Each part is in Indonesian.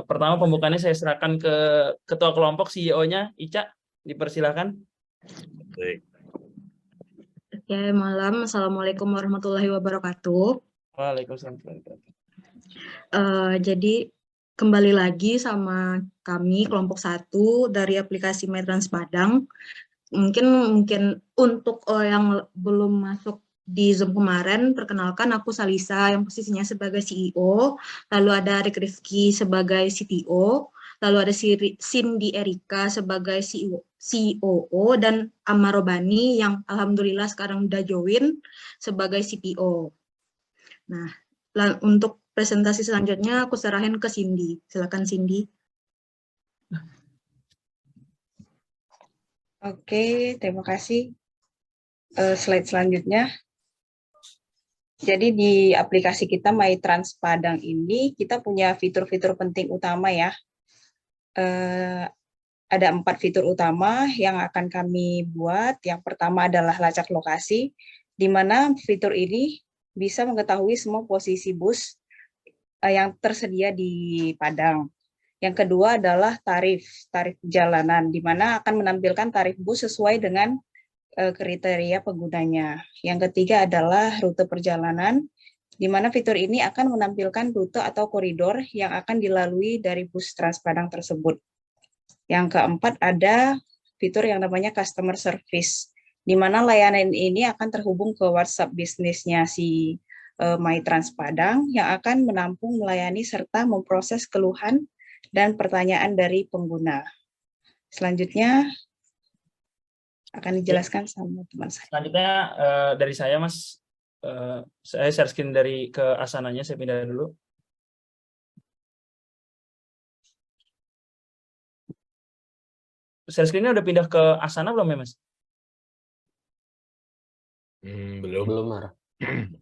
Pertama pembukaannya saya serahkan ke Ketua Kelompok CEO-nya, Ica, dipersilakan. Baik. Oke, malam. Assalamualaikum warahmatullahi wabarakatuh. Waalaikumsalam. Jadi kembali lagi sama kami kelompok 1 dari aplikasi MyTrans Padang. Mungkin untuk yang belum masuk di Zoom kemarin, perkenalkan aku Salisa yang posisinya sebagai CEO, lalu ada Rick Rifki sebagai CTO, lalu ada Cindy Erika sebagai COO, dan Amar Robani yang alhamdulillah sekarang udah join sebagai CPO. Nah, untuk presentasi selanjutnya aku serahin ke Cindy. Silakan Cindy. Oke, terima kasih. Slide selanjutnya. Jadi di aplikasi kita MyTrans Padang ini kita punya fitur-fitur penting utama ya. Ada 4 fitur utama yang akan kami buat. Yang pertama adalah lacak lokasi, di mana fitur ini bisa mengetahui semua posisi bus yang tersedia di Padang. Yang kedua adalah tarif perjalanan, di mana akan menampilkan tarif bus sesuai dengan kriteria penggunanya. Yang ketiga adalah rute perjalanan, di mana fitur ini akan menampilkan rute atau koridor yang akan dilalui dari bus Trans Padang tersebut. Yang keempat ada fitur yang namanya customer service, di mana layanan ini akan terhubung ke WhatsApp bisnisnya si MyTrans Padang yang akan menampung, melayani, serta memproses keluhan dan pertanyaan dari pengguna. Selanjutnya akan dijelaskan sama teman saya. Selanjutnya dari saya, Mas. Saya share screen dari ke Asananya, saya pindah dulu. Share screen-nya udah pindah ke Asana belum ya, Mas? Belum. Belum, Mar.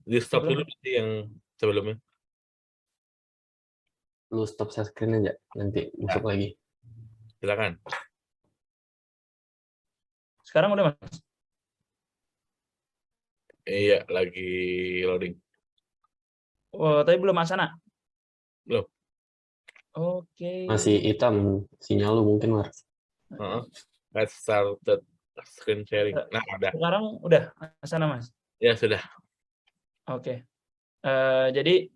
Di stop dulu nanti yang sebelumnya. Lu stop share screen aja, nanti masuk lagi. Silakan. Sekarang udah, Mas? Iya, lagi loading. Oh, tapi belum Asana? Belum. Oke. Masih hitam sinyal lu mungkin, Mar. Let's started screen sharing. Nah, ada. Sekarang udah Asana, Mas? Ya, sudah. Oke. Jadi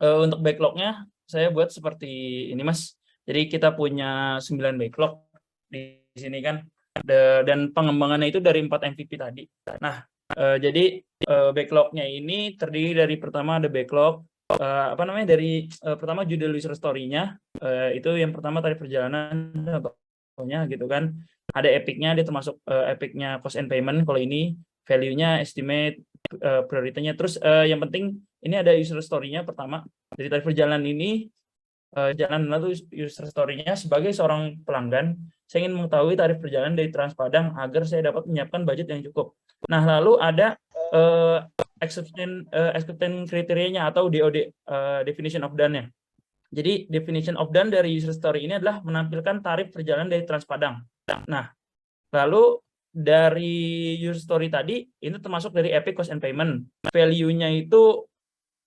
untuk backlog-nya saya buat seperti ini, Mas. Jadi kita punya 9 backlog di sini kan. Dan pengembangannya itu dari 4 MVP tadi. Nah, jadi backlog-nya ini terdiri dari pertama ada backlog dari pertama judul user story-nya, itu yang pertama tarif perjalanan contohnya gitu kan. Ada epic-nya, dia termasuk epic-nya cost and payment. Kalau ini value-nya, estimate, prioritasnya. Terus yang penting ini ada user story-nya pertama. Jadi tarif perjalanan ini jalan lalu user story-nya sebagai seorang pelanggan, saya ingin mengetahui tarif perjalanan dari Trans Padang agar saya dapat menyiapkan budget yang cukup. Nah, lalu ada acceptance kriterianya atau DOD, definition of done-nya. Jadi definition of done dari user story ini adalah menampilkan tarif perjalanan dari Trans Padang. Nah, lalu dari user story tadi ini termasuk dari Epic Cost and Payment. Value-nya itu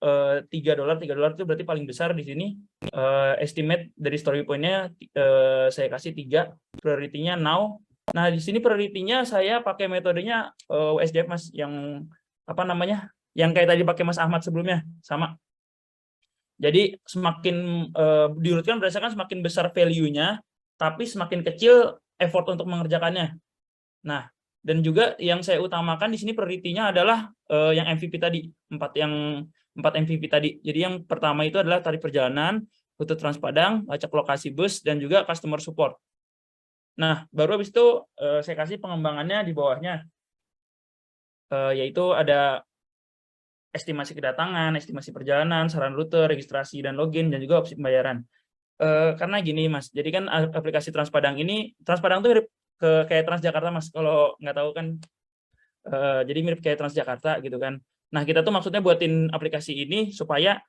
$3 itu berarti paling besar di sini. Estimate dari story point-nya saya kasih 3, priority-nya now. Nah, di sini priority-nya saya pakai metodenya USDF, Mas, yang apa namanya? Yang kayak tadi pakai Mas Ahmad sebelumnya, sama. Jadi semakin diurutkan berdasarkan semakin besar value-nya, tapi semakin kecil effort untuk mengerjakannya. Nah, dan juga yang saya utamakan di sini priority-nya adalah yang MVP tadi, 4 MVP tadi. Jadi yang pertama itu adalah tarif perjalanan, rute Trans Padang, lacak lokasi bus, dan juga customer support. Nah, baru habis itu saya kasih pengembangannya di bawahnya, yaitu ada estimasi kedatangan, estimasi perjalanan, saran rute, registrasi dan login, dan juga opsi pembayaran. Karena gini, Mas, jadi kan aplikasi Trans Padang ini, Trans Padang itu mirip kayak Transjakarta, Mas, kalau nggak tahu kan, jadi mirip kayak Transjakarta gitu kan. Nah, kita tuh maksudnya buatin aplikasi ini supaya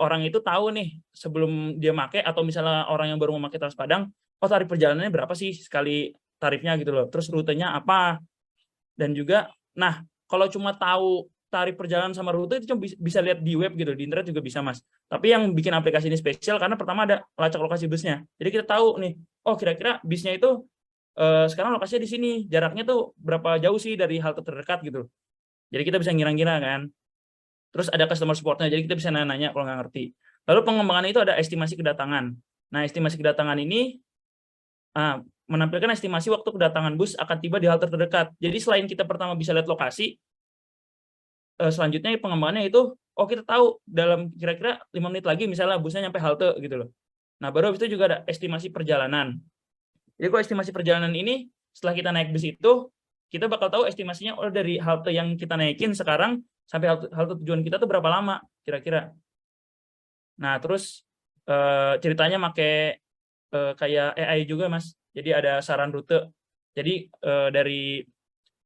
orang itu tahu nih sebelum dia make, atau misalnya orang yang baru mau pakai Trans Padang, oh tarif perjalanannya berapa sih sekali tarifnya gitu loh. Terus rutenya apa. Dan juga, nah kalau cuma tahu tarif perjalanan sama rute itu cuma bisa lihat di web gitu, di internet juga bisa Mas. Tapi yang bikin aplikasi ini spesial karena pertama ada lacak lokasi busnya. Jadi kita tahu nih, oh kira-kira bisnya itu sekarang lokasinya di sini, jaraknya tuh berapa jauh sih dari halte terdekat gitu. Jadi kita bisa ngira-ngira kan. Terus ada customer support-nya, jadi kita bisa nanya-nanya kalau nggak ngerti. Lalu pengembangan itu ada estimasi kedatangan. Nah, estimasi kedatangan ini menampilkan estimasi waktu kedatangan bus akan tiba di halte terdekat. Jadi selain kita pertama bisa lihat lokasi, selanjutnya pengembangannya itu, oh kita tahu dalam kira-kira 5 menit lagi misalnya busnya nyampe halte gitu loh. Nah, baru habis itu juga ada estimasi perjalanan. Jadi kalau estimasi perjalanan ini, setelah kita naik bus itu, kita bakal tahu estimasinya dari halte yang kita naikin sekarang sampai halte tujuan kita tuh berapa lama kira-kira. Nah, terus ceritanya pakai kayak AI juga, Mas. Jadi ada saran rute. Jadi dari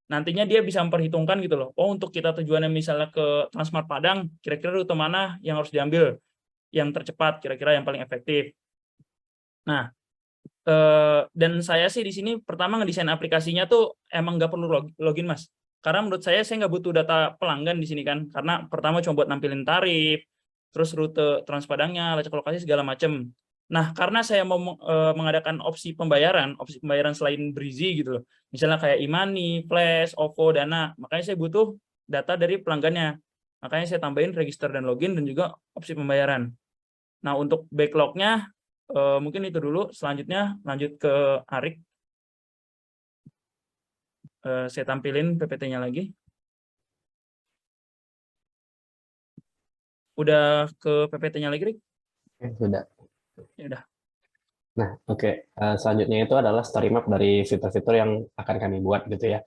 nantinya dia bisa memperhitungkan gitu loh. Oh, untuk kita tujuannya misalnya ke Transmart Padang, kira-kira rute mana yang harus diambil, yang tercepat, kira-kira yang paling efektif. Nah, dan saya sih di sini pertama ngedesain aplikasinya tuh emang nggak perlu login Mas, karena menurut saya nggak butuh data pelanggan di sini kan, karena pertama cuma buat nampilin tarif, terus rute Transpadangnya, lacak lokasi segala macem. Nah, karena saya mau mengadakan opsi pembayaran selain Brizy gitu loh, misalnya kayak e-money, Flash, OVO, Dana, makanya saya butuh data dari pelanggannya, makanya saya tambahin register dan login dan juga opsi pembayaran. Nah, untuk backlognya mungkin itu dulu, selanjutnya lanjut ke Arik. Saya tampilin PPT-nya lagi. Udah ke PPT-nya lagi, Rik? Sudah. Ya udah. Nah, oke. Selanjutnya itu adalah story map dari fitur-fitur yang akan kami buat gitu ya.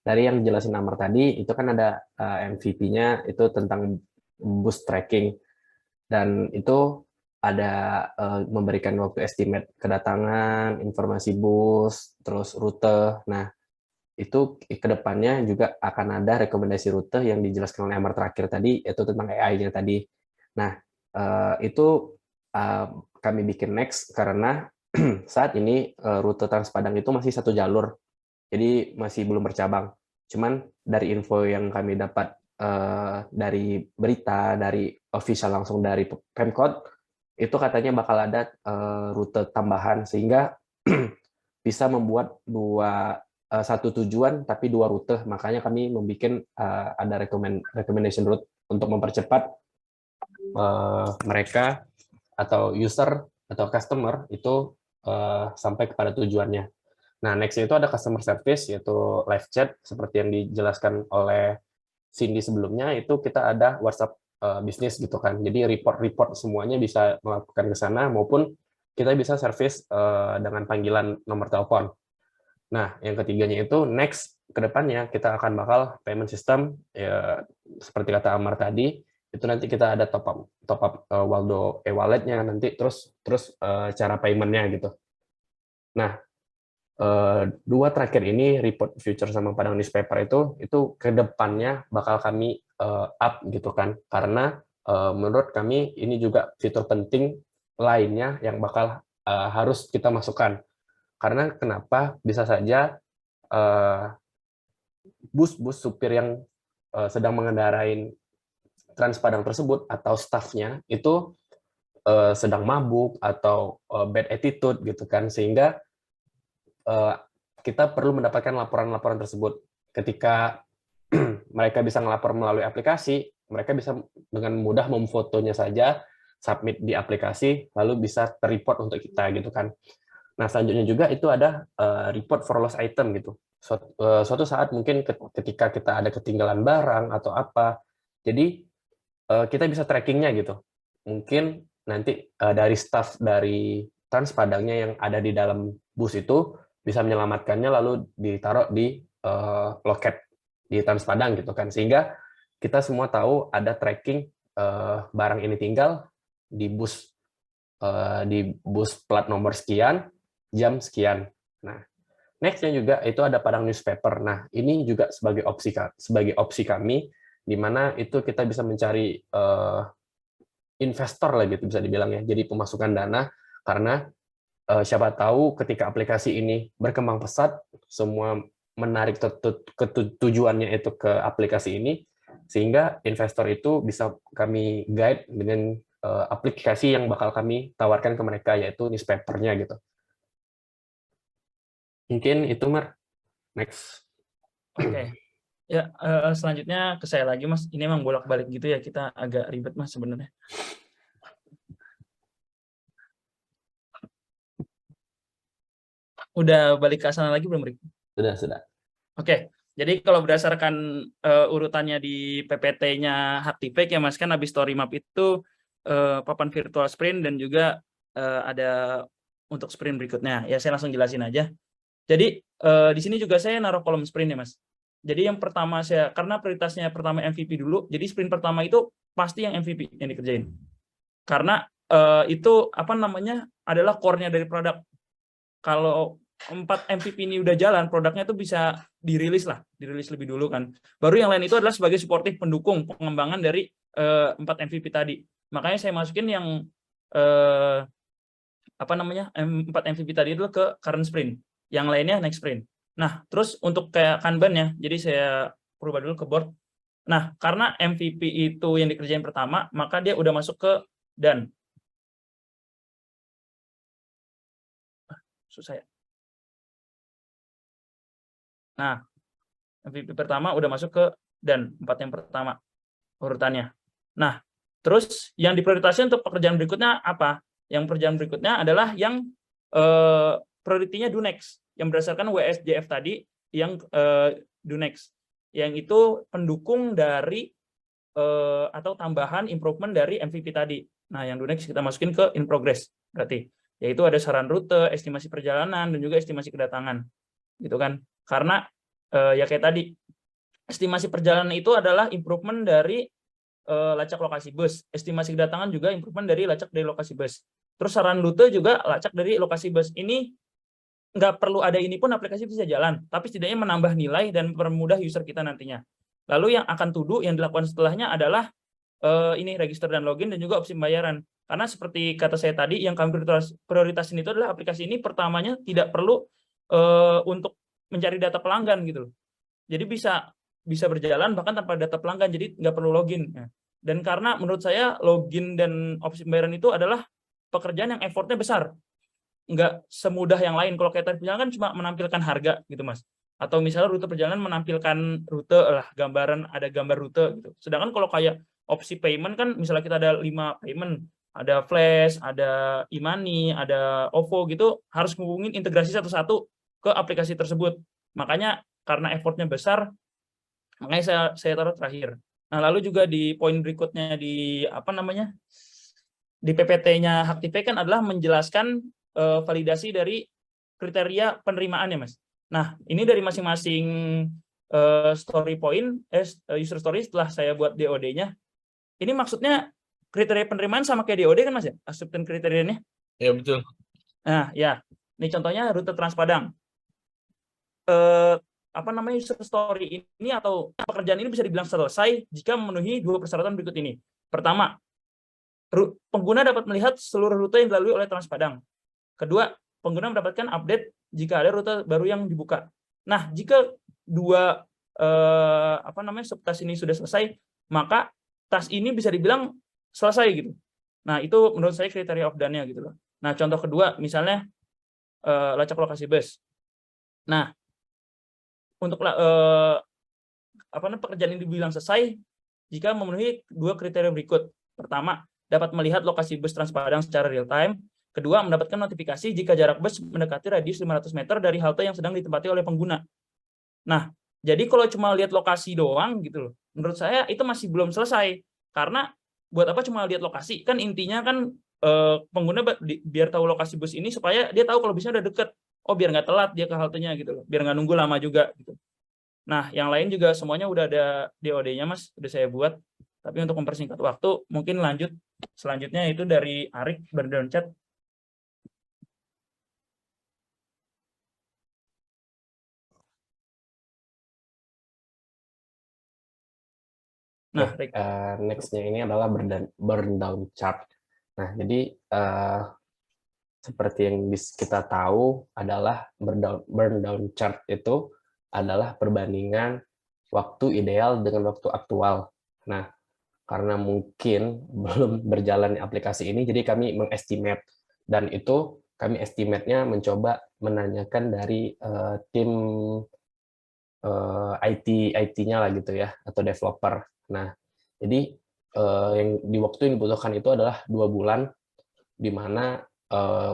Dari yang jelasin Amar tadi, itu kan ada MVP-nya itu tentang bus tracking. Dan itu ada memberikan waktu estimate kedatangan, informasi bus, terus rute. Nah, itu ke depannya juga akan ada rekomendasi rute yang dijelaskan oleh Amar terakhir tadi, yaitu tentang AI-nya tadi. Nah, itu kami bikin next karena saat ini rute Transpadang itu masih satu jalur, jadi masih belum bercabang. Cuman dari info yang kami dapat dari berita, dari official langsung dari Pemkot, itu katanya bakal ada rute tambahan, sehingga bisa membuat satu tujuan tapi 2 rute. Makanya kami membuat ada recommendation route untuk mempercepat mereka atau user atau customer itu sampai kepada tujuannya. Nah, next itu ada customer service, yaitu live chat seperti yang dijelaskan oleh Cindy sebelumnya. Itu kita ada WhatsApp bisnis gitu kan. Jadi report semuanya bisa melakukan ke sana, maupun kita bisa service dengan panggilan nomor telepon. Nah, yang ketiganya itu next ke depannya kita akan bakal payment system ya, seperti kata Amar tadi, itu nanti kita ada top up Waldo e-walletnya nanti, terus cara paymentnya gitu. Nah, 2 terakhir ini, report future sama Padang newspaper itu ke depannya bakal kami up gitu kan, karena menurut kami ini juga fitur penting lainnya yang bakal harus kita masukkan. Karena kenapa? Bisa saja bus-bus supir yang sedang mengendarai Transpadang tersebut atau staffnya itu sedang mabuk atau bad attitude gitu kan, sehingga kita perlu mendapatkan laporan-laporan tersebut. Ketika mereka bisa ngelapor melalui aplikasi, mereka bisa dengan mudah memfotonya saja, submit di aplikasi, lalu bisa terreport untuk kita gitu kan. Nah, selanjutnya juga itu ada report for lost item gitu. Suatu saat mungkin ketika kita ada ketinggalan barang atau apa, jadi kita bisa trackingnya gitu. Mungkin nanti dari staff dari Transpadangnya yang ada di dalam bus itu bisa menyelamatkannya, lalu ditaruh di loket di Transpadang gitu kan, sehingga kita semua tahu ada tracking barang ini tinggal di bus plat nomor sekian, jam sekian. Nah, next-nya juga itu ada Padang newspaper. Nah, ini juga sebagai opsi kami, di mana itu kita bisa mencari investor lah gitu bisa dibilang ya, jadi pemasukan dana, karena siapa tahu ketika aplikasi ini berkembang pesat, semua menarik tujuannya itu ke aplikasi ini, sehingga investor itu bisa kami guide dengan aplikasi yang bakal kami tawarkan ke mereka, yaitu newspaper-nya gitu. Mungkin itu, Mar. Next. Oke. Ya, selanjutnya ke saya lagi, Mas. Ini emang bolak-balik gitu ya, kita agak ribet, Mas, sebenarnya. Udah balik ke sana lagi belum, Rik? Sudah. Oke. Jadi kalau berdasarkan urutannya di PPT-nya Haktifake ya, Mas, kan habis story map itu papan virtual sprint dan juga ada untuk sprint berikutnya. Ya, saya langsung jelasin aja. Jadi di sini juga saya naruh kolom sprint ya, Mas. Jadi yang pertama karena prioritasnya pertama MVP dulu, jadi sprint pertama itu pasti yang MVP yang dikerjain. Karena itu adalah core-nya dari produk. Kalau 4 MVP ini udah jalan, produknya itu bisa dirilis lebih dulu kan. Baru yang lain itu adalah sebagai suportif pendukung pengembangan dari 4 MVP tadi. Makanya saya masukin yang 4 MVP tadi itu ke current sprint. Yang lainnya next sprint. Nah, terus untuk kayak Kanban ya, jadi saya berubah dulu ke board. Nah, karena MVP itu yang dikerjain pertama, maka dia udah masuk ke done. Susah ya. Nah, MVP pertama udah masuk ke done, 4 yang pertama urutannya. Nah, terus yang diprioritaskan untuk pekerjaan berikutnya apa? Yang pekerjaan berikutnya adalah yang prioritinya do next, yang berdasarkan WSJF tadi, yang do next, yang itu pendukung dari atau tambahan improvement dari MVP tadi. Nah, yang do next kita masukin ke in progress berarti, yaitu ada saran rute, estimasi perjalanan, dan juga estimasi kedatangan, gitu kan? Karena ya kayak tadi, estimasi perjalanan itu adalah improvement dari lacak lokasi bus, estimasi kedatangan juga improvement dari lacak dari lokasi bus. Terus saran rute juga lacak dari lokasi bus. Ini nggak perlu ada ini pun aplikasi bisa jalan, tapi setidaknya menambah nilai dan mempermudah user kita nantinya. Lalu yang akan to do yang dilakukan setelahnya adalah ini register dan login dan juga opsi pembayaran. Karena seperti kata saya tadi, yang kami prioritasin itu adalah aplikasi ini pertamanya tidak perlu untuk mencari data pelanggan gitu. Jadi bisa berjalan bahkan tanpa data pelanggan, jadi nggak perlu login. Dan karena menurut saya login dan opsi pembayaran itu adalah pekerjaan yang effortnya besar, nggak semudah yang lain. Kalau kayak tadi perjalanan kan cuma menampilkan harga gitu, Mas, atau misalnya rute perjalanan menampilkan rute lah, gambaran, ada gambar rute gitu. Sedangkan kalau kayak opsi payment kan misalnya kita ada 5 payment, ada Flash, ada e-money, ada OVO gitu, harus menghubungin integrasi satu-satu ke aplikasi tersebut. Makanya karena effortnya besar, makanya saya taruh terakhir. Nah, lalu juga di poin berikutnya di di PPT-nya Haktifake kan adalah menjelaskan validasi dari kriteria penerimaan ya, Mas. Nah, ini dari masing-masing story point, user story setelah saya buat DOD-nya. Ini maksudnya kriteria penerimaan sama kayak DOD kan, Mas ya? Acceptance kriterianya. Ya, betul. Nah, ya. Ini contohnya rute Transpadang. User story ini atau pekerjaan ini bisa dibilang selesai jika memenuhi 2 persyaratan berikut ini. Pertama, pengguna dapat melihat seluruh rute yang dilalui oleh Transpadang. Kedua, pengguna mendapatkan update jika ada rute baru yang dibuka. Nah, jika 2 subtask ini sudah selesai, maka task ini bisa dibilang selesai gitu. Nah, itu menurut saya kriteria of done-nya gitu loh. Nah, contoh kedua misalnya lacak lokasi bus. Nah, untuk pekerjaan ini dibilang selesai jika memenuhi 2 kriteria berikut. Pertama, dapat melihat lokasi bus Transpadang secara real time. Kedua, mendapatkan notifikasi jika jarak bus mendekati radius 500 meter dari halte yang sedang ditempati oleh pengguna. Nah, jadi kalau cuma lihat lokasi doang gitu loh, menurut saya itu masih belum selesai. Karena buat apa cuma lihat lokasi? Kan intinya kan pengguna biar tahu lokasi bus ini supaya dia tahu kalau busnya udah deket. Oh, biar nggak telat dia ke haltenya gitu loh. Biar nggak nunggu lama juga gitu. Nah, yang lain juga semuanya udah ada DOD-nya, Mas, udah saya buat. Tapi untuk mempersingkat waktu, mungkin lanjut selanjutnya itu dari Arik berdown chat. Nah, next-nya ini adalah burn down chart. Nah, jadi seperti yang kita tahu adalah burn down chart itu adalah perbandingan waktu ideal dengan waktu aktual Nah, karena mungkin belum berjalan aplikasi ini, jadi kami mengestimate, dan itu kami estimate-nya mencoba menanyakan dari tim IT-nya lah gitu ya, atau developer. Nah, jadi yang di waktu yang dibutuhkan itu adalah 2 bulan, di mana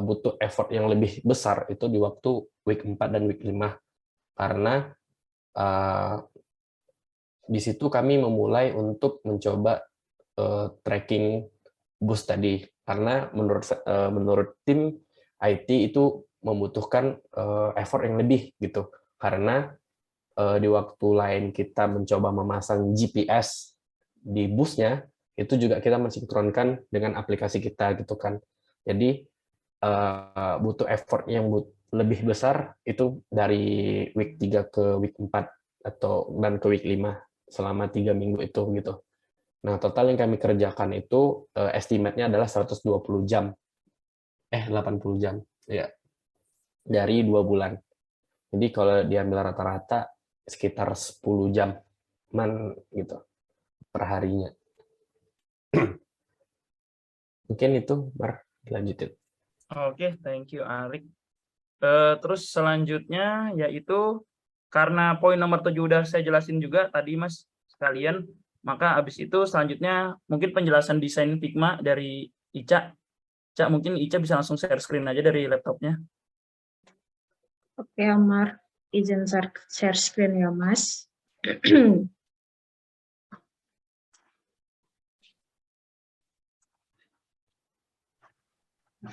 butuh effort yang lebih besar itu di waktu week 4 dan week 5. Karena di situ kami memulai untuk mencoba tracking bus tadi, karena menurut tim IT itu membutuhkan effort yang lebih gitu, karena di waktu lain kita mencoba memasang GPS di busnya, itu juga kita mensinkronkan dengan aplikasi kita gitu kan. Jadi butuh effort yang lebih besar itu dari week 3 ke week 4 dan ke week 5 selama 3 minggu itu gitu. Nah, total yang kami kerjakan itu estimate-nya adalah 120 jam. 80 jam. Ya. Dari 2 bulan. Jadi kalau diambil rata-rata sekitar 10 jam gitu per harinya. Mungkin itu, Mar, lanjutin. Oke, thank you Arik. Terus selanjutnya yaitu karena poin nomor 7 udah saya jelasin juga tadi Mas sekalian, maka habis itu selanjutnya mungkin penjelasan desain Figma dari Ica. Ica, mungkin Ica bisa langsung share screen aja dari laptopnya. Oke, Amar, izin share screen ya, Mas.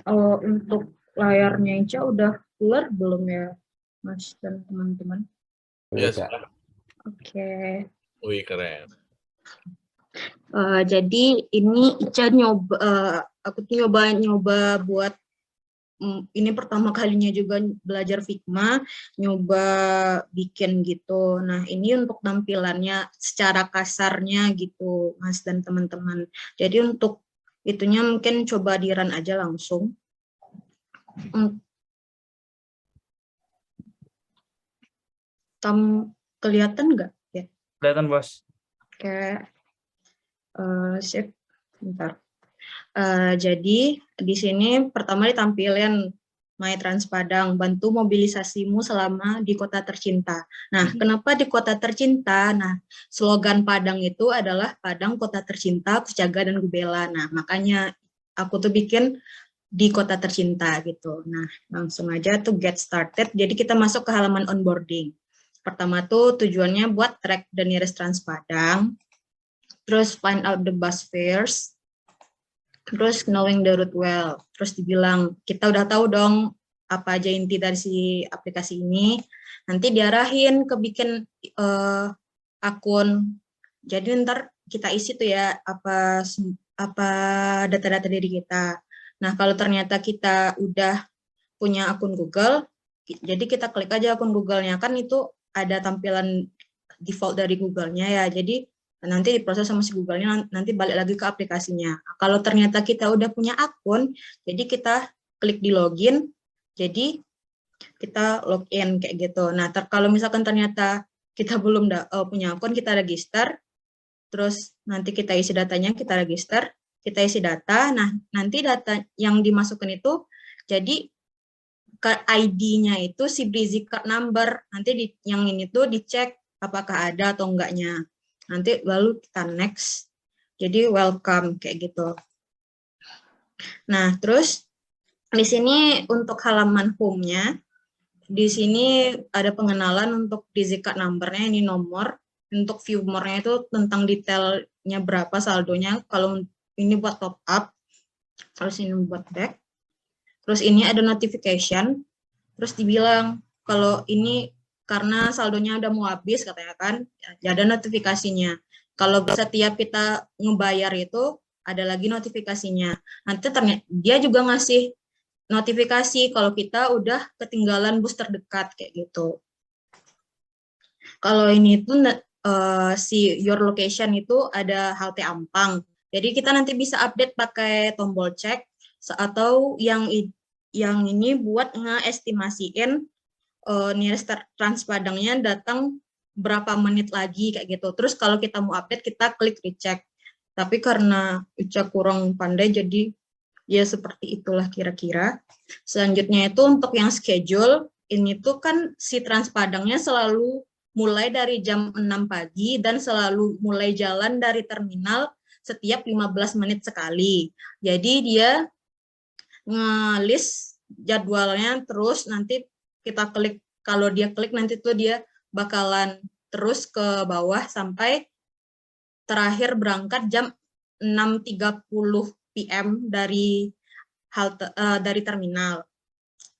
Untuk layarnya Ica udah keluar belum ya, Mas dan teman-teman? Ya, Iya, Oke. wih keren. Jadi ini Ica aku tuh nyoba buat ini pertama kalinya juga belajar Figma, nyoba bikin gitu. Nah, ini untuk tampilannya secara kasarnya gitu, Mas dan teman-teman. Jadi untuk itunya mungkin coba di-run aja langsung. Kelihatan nggak? Ya. Kelihatan, Bos. Oke. Sip. Bentar. Jadi di sini pertama ditampilin My Trans Padang, bantu mobilisasimu selama di kota tercinta. Nah, kenapa di kota tercinta? Nah, slogan Padang itu adalah Padang Kota Tercinta, Kucaga dan Gubela. Nah, makanya aku tuh bikin di kota tercinta gitu. Nah, langsung aja tuh get started. Jadi kita masuk ke halaman onboarding. Pertama tuh tujuannya buat track the nearest Trans Padang, terus find out the bus fares, terus knowing the route well. Terus dibilang, kita udah tahu dong apa aja inti dari si aplikasi ini. Nanti diarahin ke bikin akun. Jadi ntar kita isi tuh ya apa data-data diri kita. Nah, kalau ternyata kita udah punya akun Google, jadi kita klik aja akun Google-nya. Kan itu ada tampilan default dari Google-nya ya. Jadi nanti diproses sama si Google-nya, nanti balik lagi ke aplikasinya. Kalau ternyata kita udah punya akun, jadi kita klik di login, jadi kita login kayak gitu. Nah, kalau misalkan ternyata kita belum punya akun, kita register, terus nanti kita isi datanya, kita register, kita isi data. Nah, nanti data yang dimasukkan itu, jadi ke ID-nya itu si Breezy Card number. Nanti yang ini tuh dicek apakah ada atau enggaknya. Nanti lalu kita next, jadi welcome kayak gitu. Nah, terus di sini untuk halaman home-nya, di sini ada pengenalan untuk Breezy Card number-nya, ini nomor. Untuk view more-nya itu tentang detailnya berapa saldonya, kalau ini buat top up, terus ini buat back. Terus ini ada notification, terus dibilang kalau ini karena saldonya udah mau habis katanya kan, ya ada notifikasinya. Kalau setiap kita ngebayar itu ada lagi notifikasinya. Nanti ternyata dia juga ngasih notifikasi kalau kita udah ketinggalan bus terdekat kayak gitu. Kalau ini tuh si your location itu ada halte Ampang. Jadi kita nanti bisa update pakai tombol cek atau yang ini buat ngeestimasiin nearest Trans Padangnya datang berapa menit lagi kayak gitu. Terus kalau kita mau update kita klik recheck. Tapi karena Ica kurang pandai jadi ya seperti itulah kira-kira. Selanjutnya itu untuk yang schedule, ini tuh kan si Transpadangnya selalu mulai dari jam 6 pagi dan selalu mulai jalan dari terminal setiap 15 menit sekali. Jadi dia nge-list jadwalnya terus, nanti kita klik, kalau dia klik nanti tuh dia bakalan terus ke bawah sampai terakhir berangkat jam 6.30 PM dari halte dari terminal.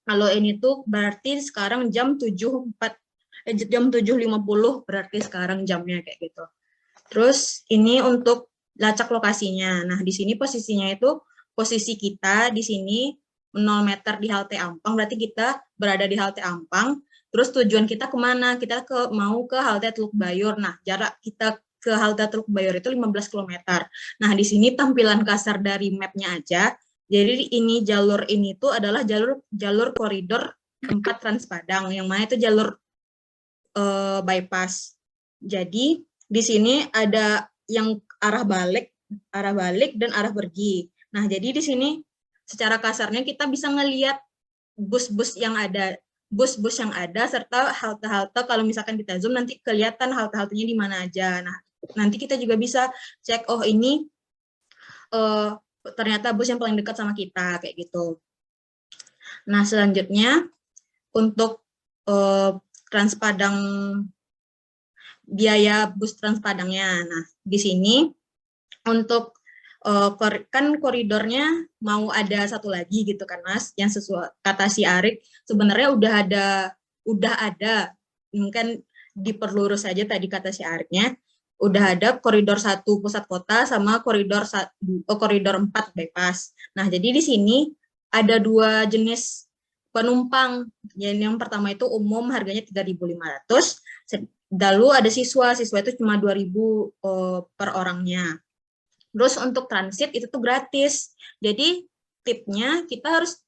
Kalau ini tuh berarti sekarang jam 7.50 berarti sekarang jamnya kayak gitu. Terus ini untuk lacak lokasinya. Nah, di sini posisinya itu posisi kita di sini 0 meter di halte Ampang, berarti kita berada di halte Ampang. Terus tujuan kita kemana? Kita mau ke halte Teluk Bayur. Nah, jarak kita ke halte Teluk Bayur itu 15 km. Nah, di sini tampilan kasar dari map-nya aja. Jadi ini jalur ini tuh adalah jalur koridor 4 Transpadang, yang mana itu jalur bypass. Jadi di sini ada yang arah balik dan arah pergi. Nah, jadi di sini secara kasarnya kita bisa ngelihat bus-bus yang ada serta halte-halte. Kalau misalkan kita zoom nanti kelihatan halte-haltenya di mana aja. Nah, nanti kita juga bisa cek, oh ini ternyata bus yang paling dekat sama kita kayak gitu. Nah, selanjutnya untuk Transpadang, biaya bus Transpadangnya. Nah, di sini untuk kan koridornya mau ada satu lagi gitu kan Mas, yang sesuai kata si Arik sebenarnya udah ada, mungkin diperlurus saja tadi kata si Ariknya, udah ada koridor 1 pusat kota sama koridor 4 bypass. Nah, jadi di sini ada 2 jenis penumpang. Yang pertama itu umum harganya 3.500, lalu ada siswa itu cuma 2.000 per orangnya. Terus untuk transit itu tuh gratis. Jadi tipnya kita harus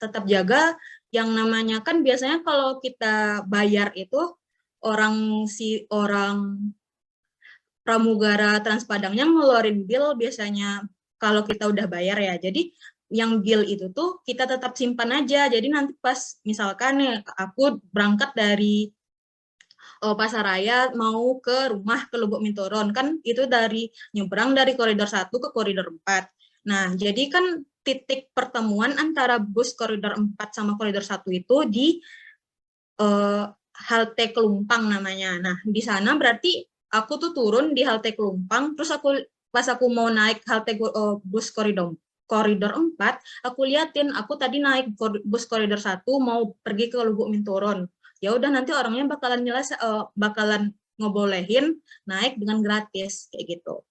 tetap jaga yang namanya, kan biasanya kalau kita bayar itu orang pramugara Transpadangnya ngeluarin bill biasanya kalau kita udah bayar ya. Jadi yang bill itu tuh kita tetap simpan aja. Jadi nanti pas misalkan nih aku berangkat dari Pasaraya mau ke rumah ke Lubuk Mintoron, kan itu dari nyebrang dari koridor 1 ke koridor 4. Nah, jadi kan titik pertemuan antara bus koridor 4 sama koridor 1 itu di halte Kelumpang namanya. Nah, di sana berarti aku tuh turun di halte Kelumpang, terus pas aku mau naik halte bus koridor 4, aku liatin aku tadi naik bus koridor 1 mau pergi ke Lubuk Mintoron. Ya udah nanti orangnya bakalan ngebolehin naik dengan gratis kayak gitu.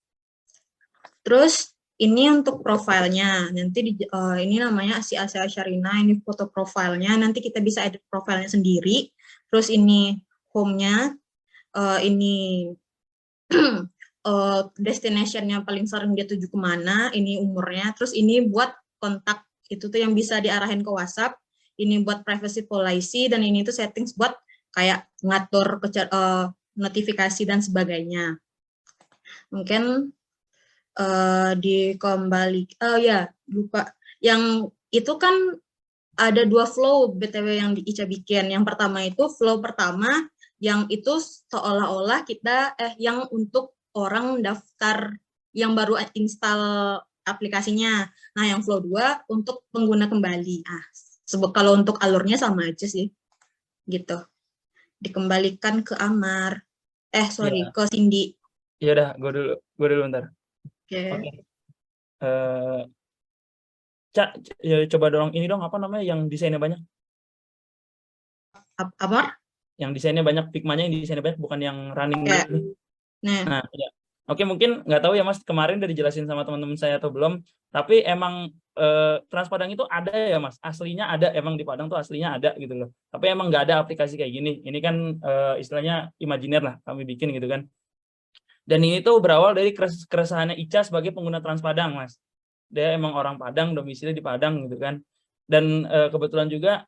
Terus ini untuk profilnya, nanti ini namanya si Asia Syarina, ini foto profilnya, nanti kita bisa edit profilnya sendiri. Terus ini home-nya, ini destination-nya paling sering dia tuju kemana, ini umurnya, terus ini buat kontak, itu tuh yang bisa diarahin ke WhatsApp, ini buat privacy policy, dan ini tuh settings buat kayak ngatur notifikasi dan sebagainya. Mungkin lupa. Yang itu kan ada 2 flow BTW yang Ica bikin. Yang pertama itu flow pertama, yang itu seolah-olah kita yang untuk orang daftar yang baru install aplikasinya. Nah, yang flow 2 untuk pengguna kembali. Nah, kalau untuk alurnya sama aja sih, gitu. Dikembalikan ke Amar. Ke Cindy. Iya udah, gue dulu bentar. Oke. Cak, ya, coba dorong ini dong, apa namanya yang desainnya banyak? Amar? Yang desainnya banyak, Figma-nya yang desainnya banyak, bukan yang running. Ya. Nah, ya. Oke, mungkin nggak tahu ya Mas, kemarin udah dijelasin sama teman-teman saya atau belum, tapi emang Transpadang itu ada ya Mas, aslinya ada, emang di Padang tuh aslinya ada gitu loh, tapi emang nggak ada aplikasi kayak gini. Ini kan istilahnya imajiner lah kami bikin gitu kan. Dan ini tuh berawal dari keresahannya Ica sebagai pengguna Transpadang Mas. Dia emang orang Padang, domisili di Padang gitu kan. Dan kebetulan juga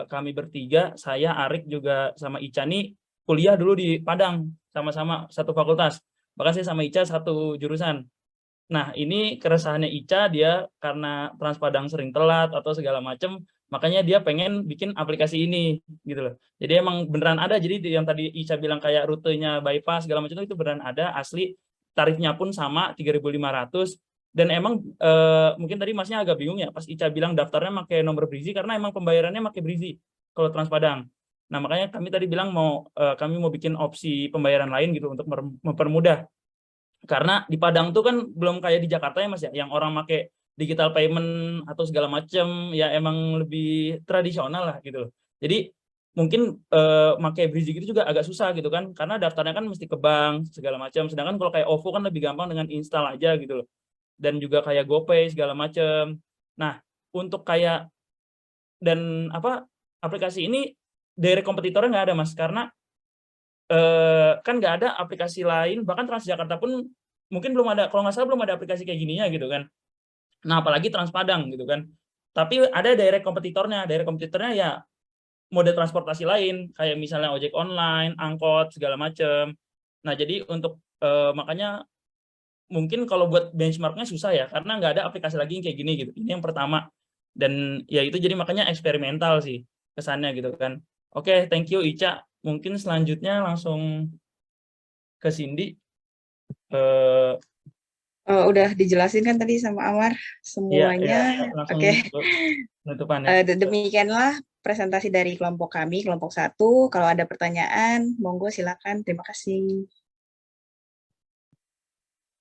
kami bertiga, saya, Arik juga sama Ica nih kuliah dulu di Padang, sama-sama satu fakultas. Bahkan saya sama Ica satu jurusan. Nah, ini keresahannya Ica, dia karena Transpadang sering telat atau segala macam, makanya dia pengen bikin aplikasi ini, gitu loh. Jadi emang beneran ada, jadi yang tadi Ica bilang kayak rutenya bypass, segala macam itu beneran ada, asli, tarifnya pun sama, 3.500, dan emang mungkin tadi Masnya agak bingung ya, pas Ica bilang daftarnya pakai nomor Brizi, karena emang pembayarannya pakai Brizi, kalau Transpadang. Nah, makanya kami tadi bilang kami mau bikin opsi pembayaran lain gitu, untuk mempermudah. Karena di Padang tuh kan belum kayak di Jakarta ya Mas ya, yang orang pakai digital payment atau segala macam, ya emang lebih tradisional lah gitu loh. Jadi mungkin pakai Brizi gitu juga agak susah gitu kan, karena daftarnya kan mesti ke bank segala macam. Sedangkan kalau kayak OVO kan lebih gampang dengan install aja gitu loh. Dan juga kayak GoPay segala macam. Nah, untuk kayak dan aplikasi ini dari kompetitornya nggak ada Mas, karena kan nggak ada aplikasi lain, bahkan Transjakarta pun mungkin belum ada, kalau nggak salah belum ada aplikasi kayak gininya gitu kan. Nah, apalagi Transpadang gitu kan. Tapi ada direct kompetitornya ya mode transportasi lain, kayak misalnya ojek online, angkot, segala macam. Nah, jadi untuk makanya mungkin kalau buat benchmark-nya susah ya, karena nggak ada aplikasi lagi yang kayak gini gitu. Ini yang pertama. Dan ya itu jadi makanya eksperimental sih kesannya gitu kan. Oke, thank you Ica. Mungkin selanjutnya langsung ke Cindy. Udah dijelasin kan tadi sama Amar semuanya. Langsung Oke. penutupan ya. Demikianlah presentasi dari kelompok kami, kelompok 1. Kalau ada pertanyaan, monggo silakan. Terima kasih.